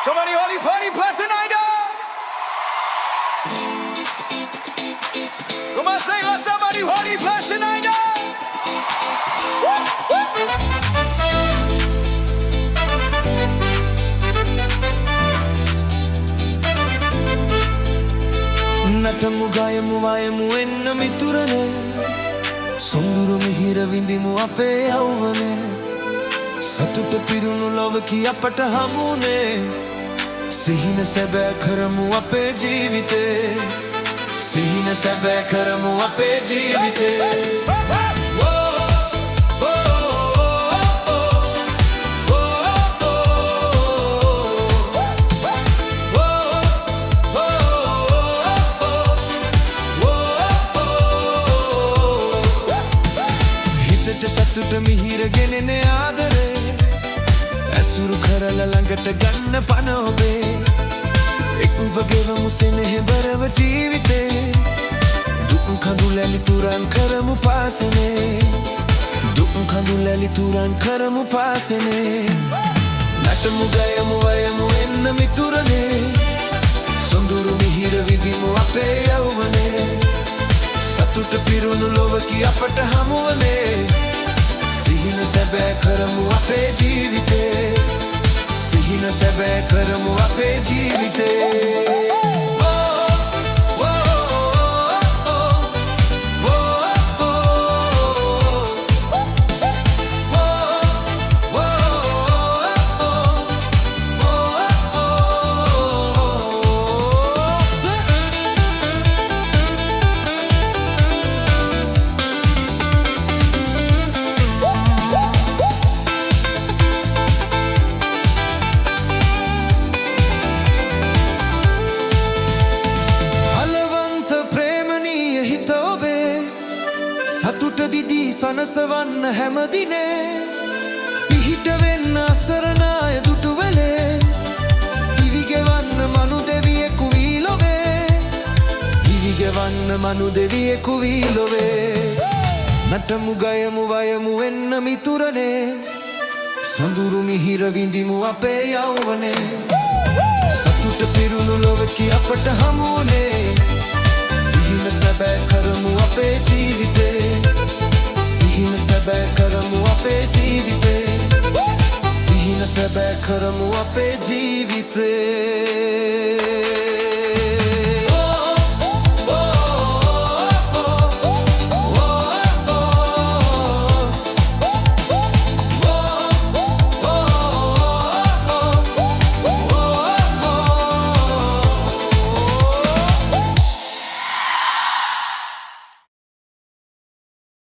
Somebody holy party person night. Come on, say let somebody holy person night. නටමු ගයමු වයමු එන්න මිතුරනේ සොඳුරු මිහිර විඳිමු අපේ යෞවනේ සතුට පිරුණු ලොවකි අපට හමුනේ සිහින සැබෑ කරමු අපේ ජීවිතේ සිහින සැබෑ කරමු අපේ ජීවිතේ සතුට මිහිර ගෙනෙන ආදරේ ඇසුරු කරලා ළඟට ගන්න පන ඔබේ එක්ව ගෙවමු සෙනෙහබරව ජීවිතේ දුක් කඳුලැලි තුරන් කරමු පාසනේ දුක් කඳුලැලි තුරන් කරමු පාසනේ නටමු ගයමු වයමු එන්න මිතුරනේ සොඳුරු මිහිර විදිමු අපේ යෞවනේ සතුට පිරුණු ලොවකි අපට හමුවනේ සිහින සැබෑ කරමු අපේ ජීවිතේ සිහින සැබෑ කරමු අපේ ජීවිතේ සතුට දිදී සනසවන්න හැමදිනේ පිහිට වෙන්න අසරණාය දුටුවලේ දිවිගෙවන්න මනු දෙවියෙකු වී ලොවේ දිවිගෙවන්න මනු දෙවියෙකු වී ලොවේ නටමු ගයමු වයමු එන්න මිතුරනේ සොඳුරු මිහිර විඳිමු අපේ යෞවනේ සතුට පිරුණු ලොවකි අපට හමුවනේ සිහින සැබෑ කරමු අපේ ජීවිතේ සිහින සැබෑ කරමු අපේ ජීවිතේ සිහින සැබෑ කරමු අපේ ජීවිතේ